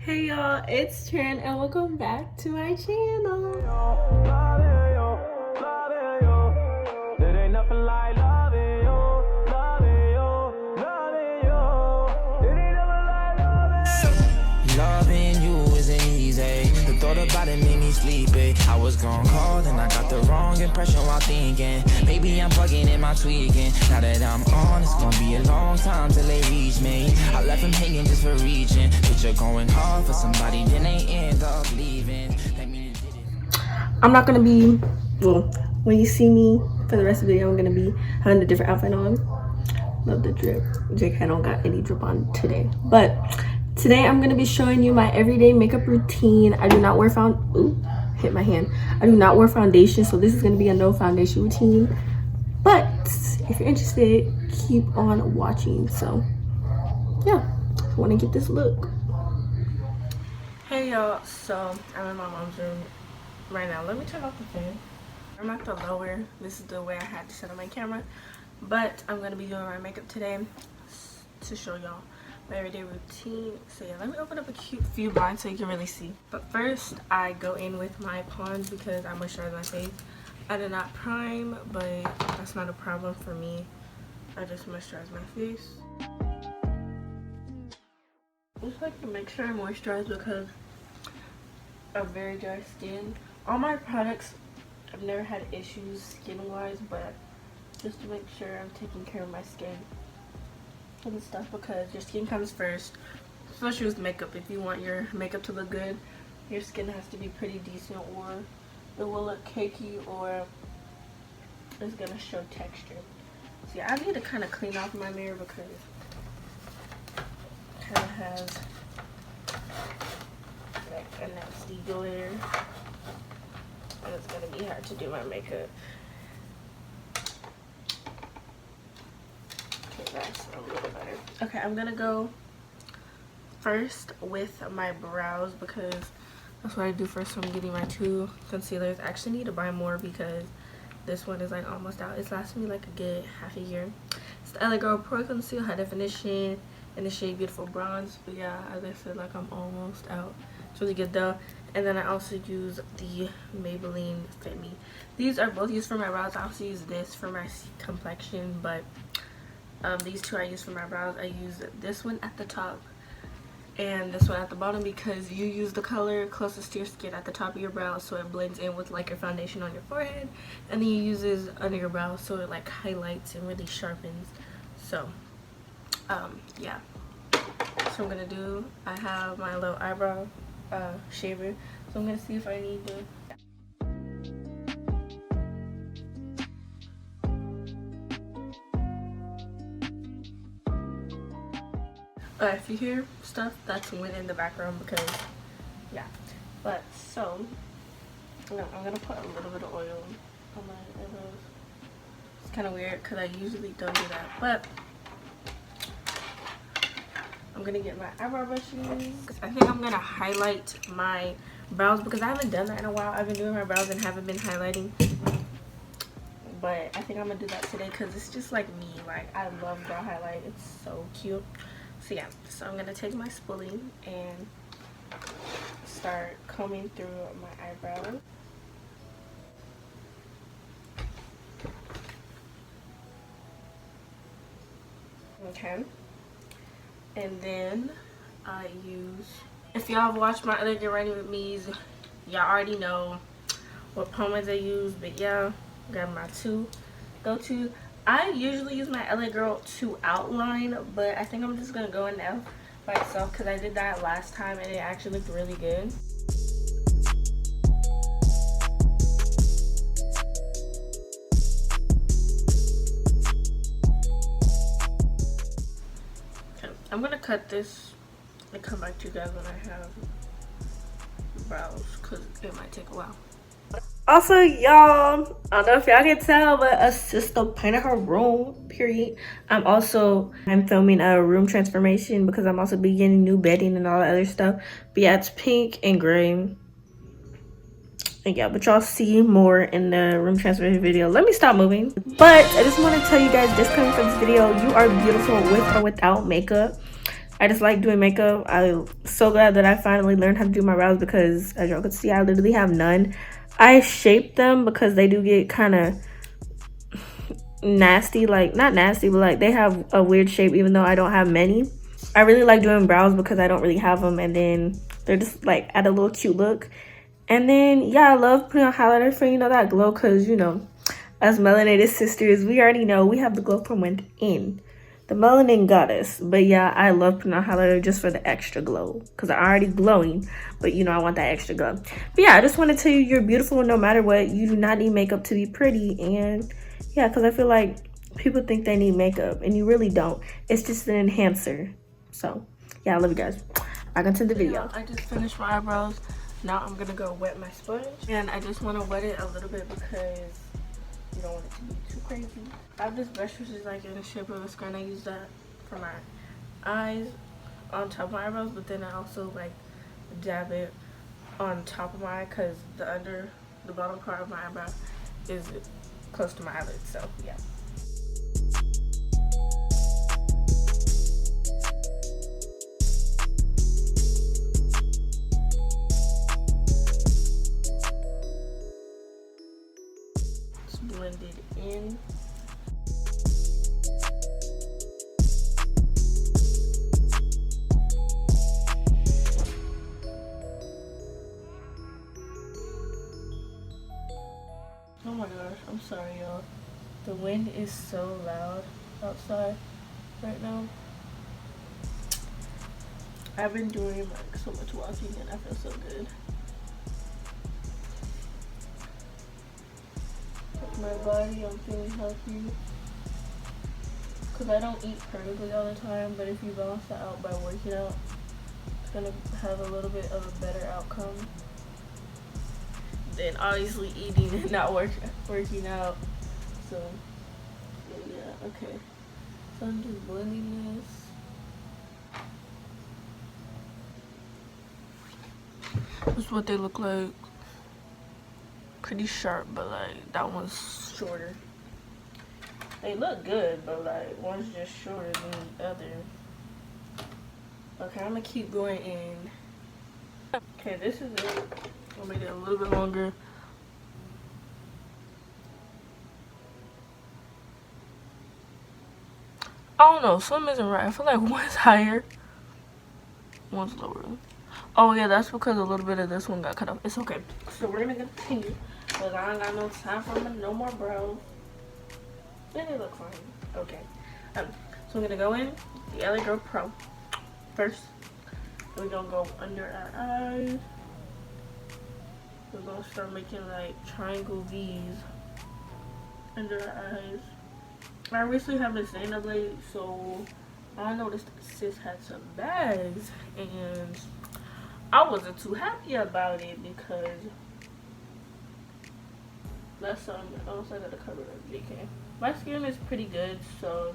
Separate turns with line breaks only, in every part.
Hey y'all, it's Trin and welcome back to my channel.
Loving you isn't easy. The thought about it made me sleepy. I was gonna call, then I got the wrong impression while thinking maybe I'm bugging in my tweaking. Now that I'm on, it's gonna be a long time till they reach me. I left them hanging just for reaching. But you're going hard for somebody, then they end up leaving.
I'm not gonna be, well, when you see me for the rest of the video, I'm gonna be having a different outfit on. Love the drip. Jake, I don't got any drip on today, but today I'm gonna be showing you my everyday makeup routine. I do not wear hit my hand. I do not wear foundation, so this is gonna be a no foundation routine. But if you're interested, keep on watching. So yeah, I want to get this look. Hey y'all, so I'm in my mom's room right now. Let me turn off the fan. I'm at the lower. This is the way I had to set up my camera, but I'm gonna be doing my makeup today to show y'all my everyday routine. So yeah, let me open up a cute few blinds so you can really see. But first I go in with my Pond's because I moisturize my face. I did not prime, but that's not a problem for me. I just moisturize my face. Just like to make sure I moisturize because I have very dry skin. All my products, I've never had issues skin wise, but just to make sure I'm taking care of my skin and stuff, because your skin comes first, especially with makeup. If you want your makeup to look good, your skin has to be pretty decent, or it will look cakey, or it's gonna show texture. See, I need to kind of clean off my mirror because it kind of has like a nasty glare, and it's gonna be hard to do my makeup. That's a little better. Okay, I'm gonna go first with my brows because that's what I do first when I'm getting my two concealers. I actually need to buy more because this one is like almost out. It's lasted me like a good half a year. It's the LA Girl Pro Conceal High Definition in the shade Beautiful Bronze. But yeah, as I said, like I'm almost out. It's really good though. And then I also use the Maybelline Fit Me. These are both used for my brows. I also use this for my complexion, but these two I use for my brows. I use this one at the top and this one at the bottom because you use the color closest to your skin at the top of your brow, so it blends in with like your foundation on your forehead, and then you use this under your brow so it like highlights and really sharpens. So yeah, so I'm gonna do, I have my little eyebrow shaver, so I'm gonna see if I need to. If you hear stuff, that's wind in the background because, yeah. But, so, I'm going to put a little bit of oil on my eyebrows. It's kind of weird because I usually don't do that. But, I'm going to get my eyebrow brushes. I think I'm going to highlight my brows because I haven't done that in a while. I've been doing my brows and haven't been highlighting. But I think I'm going to do that today because it's just like me. Like, I love brow highlight. It's so cute. So yeah, so I'm gonna take my spoolie and start combing through my eyebrows. Okay, and then I use, if y'all have watched my other Get Ready With Me's, y'all already know what pomades I use, but yeah, got my two go-to. I usually use my LA Girl to outline, but I think I'm just gonna go in now by itself because I did that last time and it actually looked really good. Okay, I'm gonna cut this and come back to you guys when I have brows because it might take a while. Also, y'all, I don't know if y'all can tell, but a sister painted her room, period. I'm filming a room transformation because I'm also beginning new bedding and all that other stuff. But yeah, it's pink and gray. And yeah, but y'all see more in the room transformation video. Let me stop moving. But I just want to tell you guys, disclaimer for this video, you are beautiful with or without makeup. I just like doing makeup. I'm so glad that I finally learned how to do my brows because as y'all can see, I literally have none. I shape them because they do get kind of nasty, like not nasty, but like they have a weird shape even though I don't have many. I really like doing brows because I don't really have them, and then they're just like add a little cute look. And then yeah, I love putting on highlighter for, you know, that glow, because you know, as melanated sisters, we already know we have the glow from within. The melanin got us. But yeah, I love putting on highlighter just for the extra glow, because I'm already glowing, but you know, I want that extra glow. But yeah, I just want to tell you, you're beautiful no matter what. You do not need makeup to be pretty. And yeah, because I feel like people think they need makeup and you really don't. It's just an enhancer. So yeah, I love you guys. Back into the video. I just finished my eyebrows. Now I'm gonna go wet my sponge, and I just want to wet it a little bit because you don't want it to be too crazy. I have this brush which is like in the shape of a square, and I use that for my eyes on top of my eyebrows, but then I also like dab it on top of my eye because the bottom part of my eyebrow is close to my eyelid. So yeah. Blend it in. Oh my gosh, I'm sorry y'all. The wind is so loud outside right now. I've been doing like so much walking and I feel so good. My body, I'm feeling healthy because I don't eat perfectly all the time, but if you balance that out by working out, it's gonna have a little bit of a better outcome than obviously eating and not working out. So yeah, okay, so I'm just blending this. This is what they look like. Pretty sharp, but like that one's shorter. They look good, but like one's just shorter than the other. Okay, I'm gonna keep going in. Okay, this is it. I'll make it a little bit longer. I don't know, some isn't right. I feel like one's higher, one's lower. Oh yeah, that's because a little bit of this one got cut off. It's okay. So we're gonna continue. Because I ain't got no time for no more brows. And they look fine. Okay. So I'm gonna go in the LA Girl Pro first. We're gonna go under our eyes. We're gonna start making like triangle V's under our eyes. I recently have this Zana blade, so I noticed that sis had some bags, and I wasn't too happy about it because that's something else I gotta cover up. JK. My skin is pretty good, so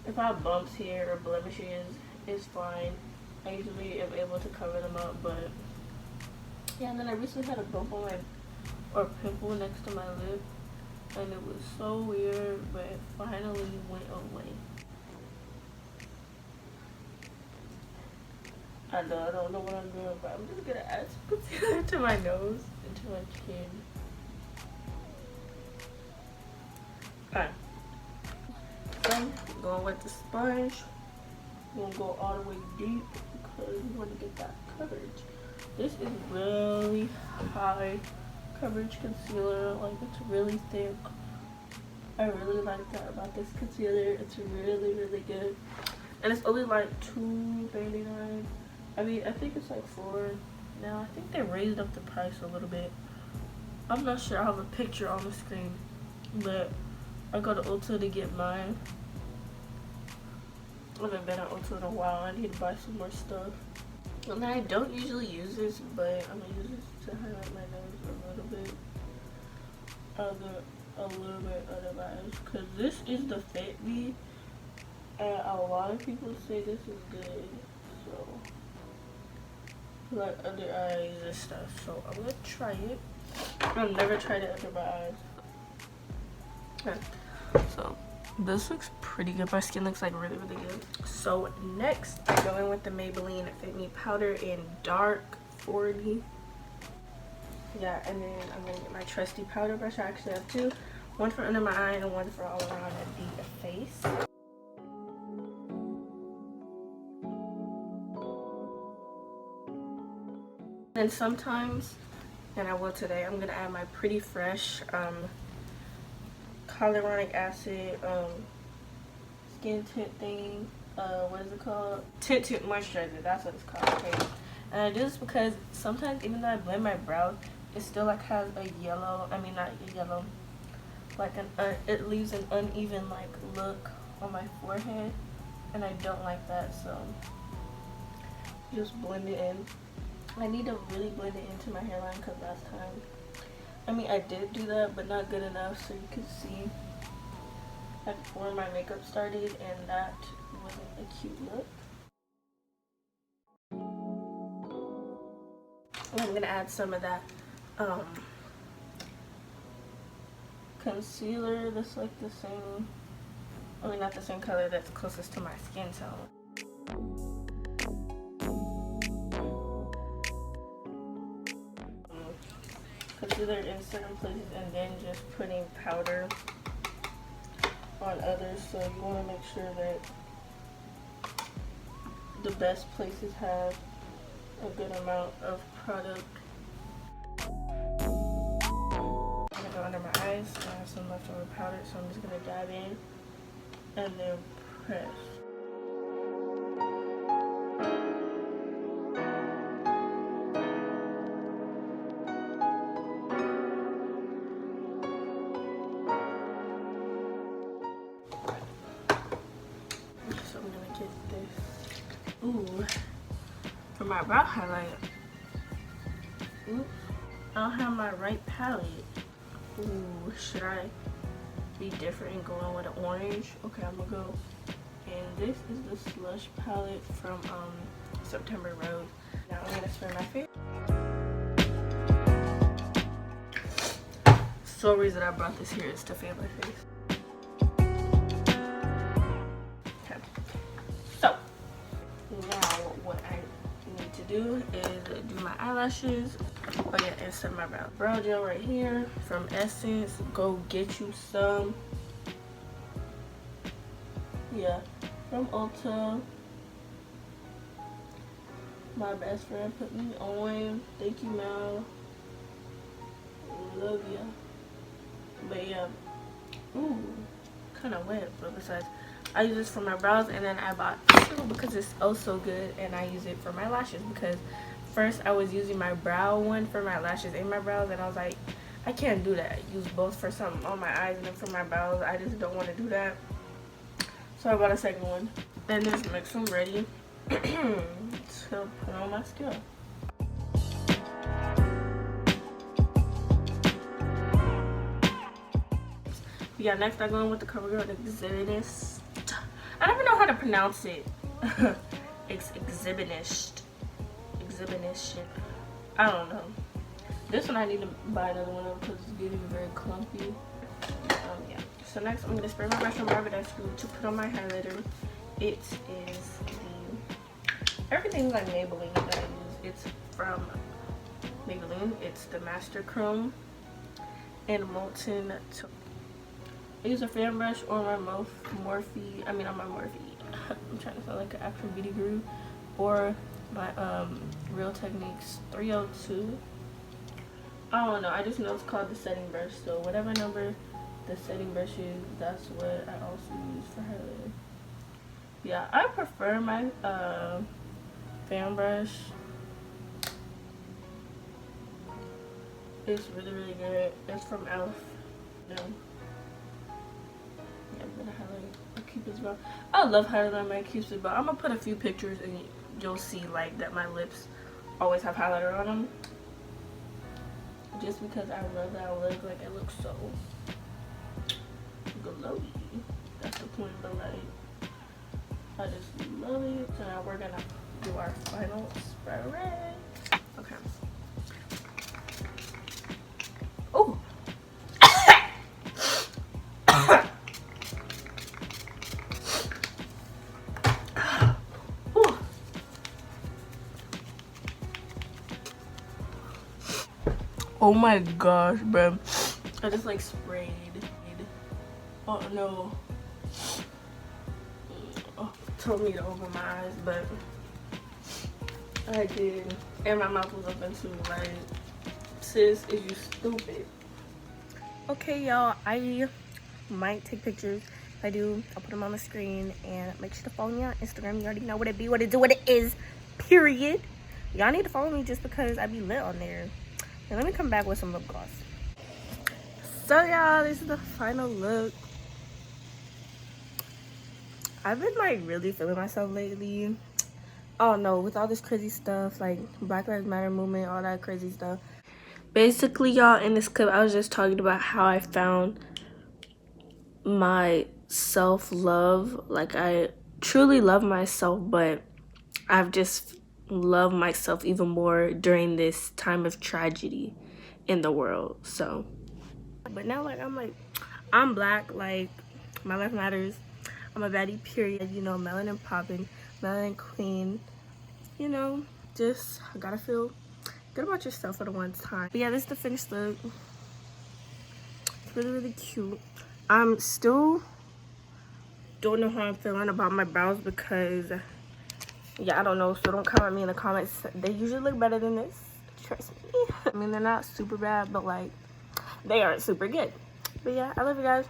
if I have bumps here or blemishes, it's fine. I usually am able to cover them up, but yeah. And then I recently had a bump on or pimple next to my lip, and it was so weird, but it finally went away. I know I don't know what I'm doing, but I'm just gonna add some concealer to my nose and to my chin. Alright, so I'm going with the sponge. I'm gonna go all the way deep because we want to get that coverage. This is really high coverage concealer, like it's really thick. I really like that about this concealer. It's really, really good, and it's only like $2.39. I mean, I think it's like $4 now. I think they raised up the price a little bit. I'm not sure. I have a picture on the screen, but I go to Ulta to get mine. I haven't been at Ulta in a while. I need to buy some more stuff. And I don't usually use this, but I'm gonna use this to highlight my nose a little bit. A little bit under my eyes, because this is the Fit Me, and a lot of people say this is good. So like under eyes and stuff. So I'm gonna try it. I've never tried it under my eyes. Okay. So This looks pretty good. My skin looks like really good. So next I go in with the Maybelline Fit Me powder in dark 40. Yeah, and then I'm gonna get my trusty powder brush. I actually have two, one for under my eye and one for all around the face. And sometimes, and I will today, I'm gonna add my Pretty Fresh hyaluronic acid skin tint thing. What is it called? Tint moisturizer. That's what it's called. Okay. And I do this because sometimes, even though I blend my brows, it still like has a yellow. I mean, not a yellow. Like it leaves an uneven like look on my forehead, and I don't like that. So just blend it in. I need to really blend it into my hairline because last time, I mean, I did do that, but not good enough, so you could see like before my makeup started, and that wasn't a cute look. And I'm gonna add some of that concealer that's like the same, I mean not the same color, that's closest to my skin tone. Concealer in certain places and then just putting powder on others, so you want to make sure that the best places have a good amount of product. I'm gonna go under my eyes. I have some leftover powder, so I'm just gonna dab in and then press. So I'm gonna get this. Ooh, for my brow highlight. Oops, I don't have my right palette. Ooh, should I be different and go in with an orange? Okay, I'm gonna go. And this is the Slush palette from September Road. Now I'm gonna spray my face. Sole reason I brought this here is to fan my face. Okay. So now what I need to do is do my eyelashes. Oh yeah, and set my brow. Brow gel right here from Essence. Go get you some. Yeah, from Ulta. My best friend put me on. Thank you, Mel. Love ya. But yeah, ooh, kind of wet. But besides, I use this for my brows, and then I bought two because it's oh so good, and I use it for my lashes because first I was using my brow one for my lashes and my brows, and I was like, I can't do that. Use both for something on my eyes and then for my brows. I just don't want to do that. So I bought a second one. Then just mix them ready to put on my scalp. Yeah, next I go in with the CoverGirl Exhibitionist. I don't even know how to pronounce it. It's Exhibitionist. I don't know. This one I need to buy another one because it's getting very clumpy. Yeah. So next I'm gonna spray my brush on my Rabbit Screw to put on my highlighter. It is everything's like Maybelline that I use. It's from Maybelline. It's the Master Chrome and Molten. I use a fan brush or my Morphe. I mean on my Morphe. I'm trying to sound like an actual beauty guru. Or my Real Techniques 302. I don't know. I just know it's called the setting brush. So whatever number the setting brush is, that's what I also use for highlighter. Yeah, I prefer my fan brush. It's really good. It's from Elf. Yeah. I'm gonna highlight my Cupid's bow. I love highlighting my Cupid's bow. I'm gonna put a few pictures and you'll see like that my lips always have highlighter on them. Just because I love that I look like it looks so glowy. That's the point of the light. I just love it. So now we're gonna do our final spray. Okay. Oh. Oh my gosh, bro. I just like sprayed. Oh no. Oh, told me to open my eyes, but I did. And my mouth was open too. Like, sis, is you stupid? Okay, y'all. I might take pictures. If I do, I'll put them on the screen. And make sure to follow me on Instagram. You already know what it be, what it do, what it is. Period. Y'all need to follow me just because I be lit on there. And let me come back with some lip gloss. So y'all, this is the final look. I've been like really feeling myself lately. Oh no, with all this crazy stuff, like Black Lives Matter movement, all that crazy stuff. Basically, y'all, in this clip, I was just talking about how I found my self-love. Like, I truly love myself, but I've just loved myself even more during this time of tragedy in the world. So, but now, like, I'm black, like, my life matters. I'm a baddie, period. You know, melanin popping, melanin queen. You know, just gotta feel good about yourself for the one time. But yeah, this is the finished look. It's really, really cute. I'm still don't know how I'm feeling about my brows because, yeah, I don't know. So don't comment me in the comments. They usually look better than this. Trust me. I mean, they're not super bad, but like, they aren't super good. But yeah, I love you guys.